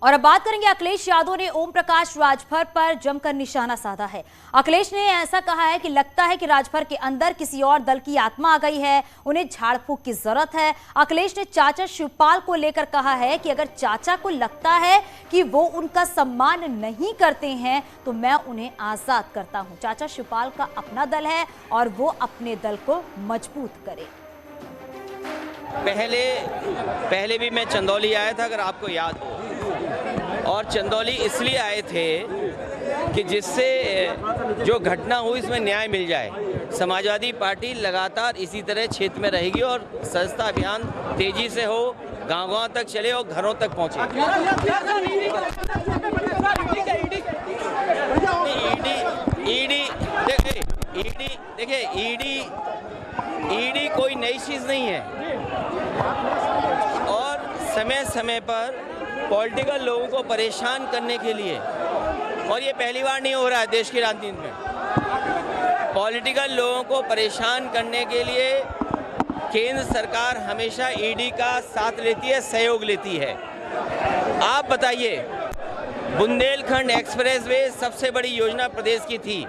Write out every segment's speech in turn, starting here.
और अब बात करेंगे, अखिलेश यादव ने ओम प्रकाश राजभर पर जमकर निशाना साधा है। अखिलेश ने ऐसा कहा है कि लगता है कि राजभर के अंदर किसी और दल की आत्मा आ गई है, उन्हें झाड़ फूंक की जरूरत है। अखिलेश ने चाचा शिवपाल को लेकर कहा है कि अगर चाचा को लगता है कि वो उनका सम्मान नहीं करते हैं तो मैं उन्हें आजाद करता हूं। चाचा शिवपाल का अपना दल है और वो अपने दल को मजबूत करे। पहले भी मैं चंदौली आया था, अगर आपको याद हो, और चंदौली इसलिए आए थे कि जिससे जो घटना हुई इसमें न्याय मिल जाए। समाजवादी पार्टी लगातार इसी तरह क्षेत्र में रहेगी और सदस्यता अभियान तेजी से हो, गांव-गांव तक चले और घरों तक पहुंचे। ईडी कोई नई चीज नहीं है और समय समय पर पॉलिटिकल लोगों को परेशान करने के लिए, और ये पहली बार नहीं हो रहा है देश की राजनीति में, पॉलिटिकल लोगों को परेशान करने के लिए केंद्र सरकार हमेशा ईडी का साथ लेती है, सहयोग लेती है। आप बताइए, बुंदेलखंड एक्सप्रेसवे सबसे बड़ी योजना प्रदेश की थी,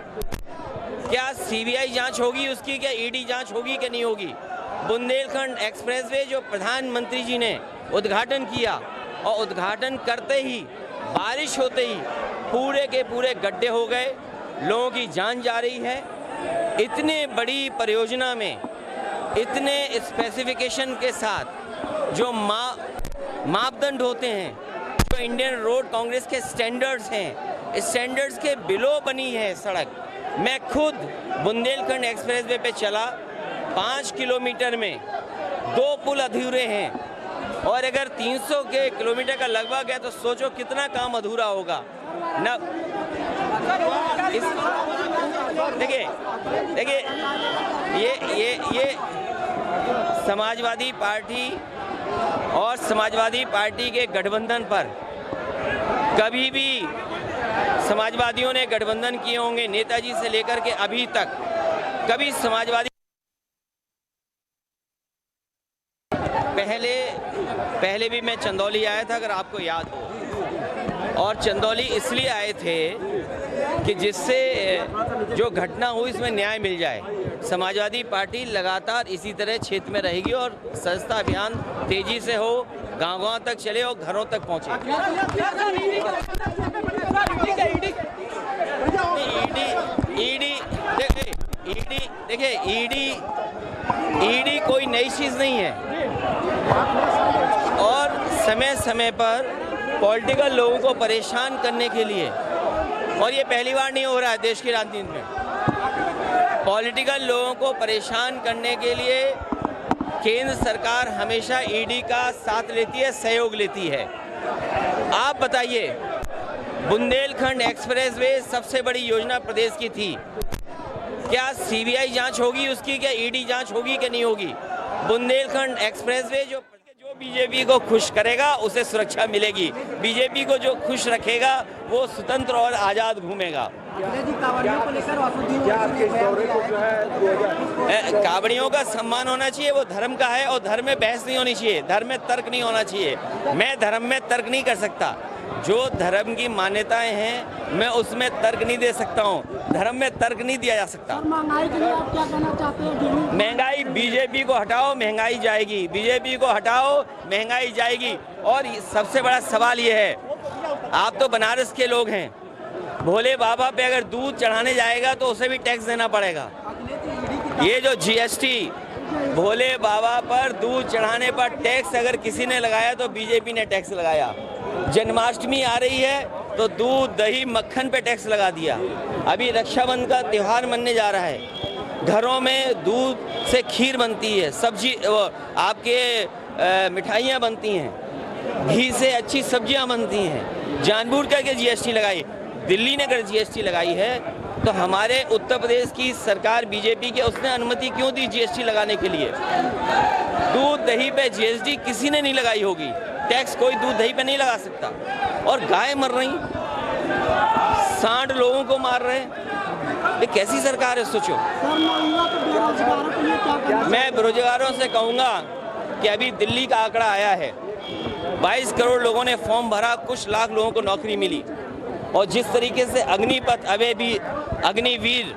क्या सीबीआई जांच होगी उसकी, क्या ईडी जांच होगी कि नहीं होगी? बुंदेलखंड एक्सप्रेसवे जो प्रधानमंत्री जी ने उद्घाटन किया और उद्घाटन करते ही, बारिश होते ही पूरे के पूरे गड्ढे हो गए, लोगों की जान जा रही है। इतने बड़ी परियोजना में इतने स्पेसिफिकेशन के साथ जो मापदंड होते हैं, जो इंडियन रोड कांग्रेस के स्टैंडर्ड्स हैं, स्टैंडर्ड्स के बिलो बनी है सड़क। मैं खुद बुंदेलखंड एक्सप्रेसवे पे चला, 5 किलोमीटर में 2 पुल अधूरे हैं और अगर 300 के किलोमीटर का लगभग है तो सोचो कितना काम अधूरा होगा न। देखिए ये समाजवादी पार्टी और समाजवादी पार्टी के गठबंधन पर कभी भी समाजवादियों ने गठबंधन किए होंगे, नेताजी से लेकर के अभी तक कभी समाजवादी पहले भी मैं चंदौली आया था, अगर आपको याद हो, और चंदौली इसलिए आए थे कि जिससे जो घटना हुई इसमें न्याय मिल जाए। समाजवादी पार्टी लगातार इसी तरह क्षेत्र में रहेगी और सदस्यता अभियान तेजी से हो, गांव-गांव तक चले और घरों तक पहुंचे। ईडी कोई नई चीज नहीं है और समय समय पर पॉलिटिकल लोगों को परेशान करने के लिए, और ये पहली बार नहीं हो रहा है देश की राजनीति में, पॉलिटिकल लोगों को परेशान करने के लिए केंद्र सरकार हमेशा ईडी का साथ लेती है, सहयोग लेती है। आप बताइए, बुंदेलखंड एक्सप्रेसवे सबसे बड़ी योजना प्रदेश की थी, क्या सीबीआई जांच होगी उसकी, क्या ईडी जांच होगी कि नहीं होगी? बुंदेलखंड एक्सप्रेसवे जो बीजेपी को खुश करेगा उसे सुरक्षा मिलेगी, बीजेपी को जो खुश रखेगा वो स्वतंत्र और आजाद घूमेगा। कावड़ियों का सम्मान होना चाहिए, वो धर्म का है और धर्म में बहस नहीं होनी चाहिए, धर्म में तर्क नहीं होना चाहिए। मैं धर्म में तर्क नहीं कर सकता, जो धर्म की मान्यताएं हैं मैं उसमें तर्क नहीं दे सकता हूँ, धर्म में तर्क नहीं दिया जा सकता। महंगाई के लिए आप क्या कहना चाहते हैं? महंगाई, बीजेपी को हटाओ महंगाई जाएगी, बीजेपी को हटाओ महंगाई जाएगी। और सबसे बड़ा सवाल ये है, आप तो बनारस के लोग हैं, भोले बाबा पे अगर दूध चढ़ाने जाएगा तो उसे भी टैक्स देना पड़ेगा। ये जो जीएसटी, भोले बाबा पर दूध चढ़ाने पर टैक्स अगर किसी ने लगाया तो बीजेपी ने टैक्स लगाया। जन्माष्टमी आ रही है तो दूध, दही, मक्खन पे टैक्स लगा दिया। अभी रक्षाबंधन का त्यौहार मनने जा रहा है, घरों में दूध से खीर बनती है, सब्जी आपके मिठाइयाँ बनती हैं, घी से अच्छी सब्जियाँ बनती हैं, जानबूझ करके जीएसटी लगाई। दिल्ली ने अगर जीएसटी लगाई है तो हमारे उत्तर प्रदेश की सरकार बीजेपी की, उसने अनुमति क्यों दी जीएसटी लगाने के लिए? दूध दही पे जीएसटी किसी ने नहीं लगाई होगी, टैक्स कोई दूध दही पे नहीं लगा सकता। और गाय मर रही, सांड लोगों को मार रहे हैं, ये कैसी सरकार है सोचो। मैं बेरोजगारों से कहूँगा कि अभी दिल्ली का आंकड़ा आया है, 22 करोड़ लोगों ने फॉर्म भरा, कुछ लाख लोगों को नौकरी मिली। और जिस तरीके से अग्निवीर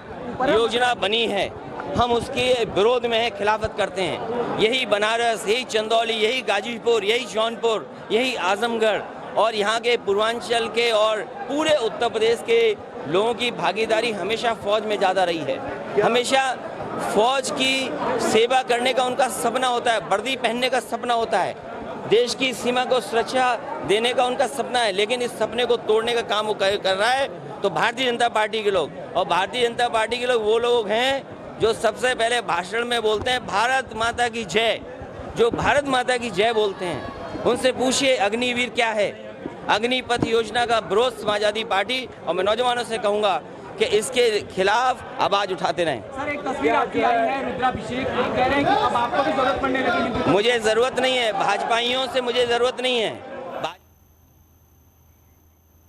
योजना बनी है, हम उसके विरोध में है, खिलाफत करते हैं। यही बनारस, यही चंदौली, यही गाजीपुर, यही जौनपुर, यही आजमगढ़ और यहाँ के पूर्वांचल के और पूरे उत्तर प्रदेश के लोगों की भागीदारी हमेशा फौज में ज़्यादा रही है। हमेशा फौज की सेवा करने का उनका सपना होता है, वर्दी पहनने का सपना होता है, देश की सीमा को सुरक्षा देने का उनका सपना है। लेकिन इस सपने को तोड़ने का काम वो कर रहा है तो भारतीय जनता पार्टी के लोग। और भारतीय जनता पार्टी के लोग वो लोग हैं जो सबसे पहले भाषण में बोलते हैं भारत माता की जय। जो भारत माता की जय बोलते हैं उनसे पूछिए अग्निवीर क्या है। अग्निपथ योजना का विरोध समाजवादी पार्टी और मैं नौजवानों से कहूँगा कि इसके खिलाफ आवाज उठाते रहें। सर, एक तस्वीर आपकी आई है रुद्राभिषेक की, कह रहे हैं कि अब आपको भी जरूरत पड़ने लगी। मुझे ज़रूरत नहीं है, भाजपाइयों से मुझे ज़रूरत नहीं है।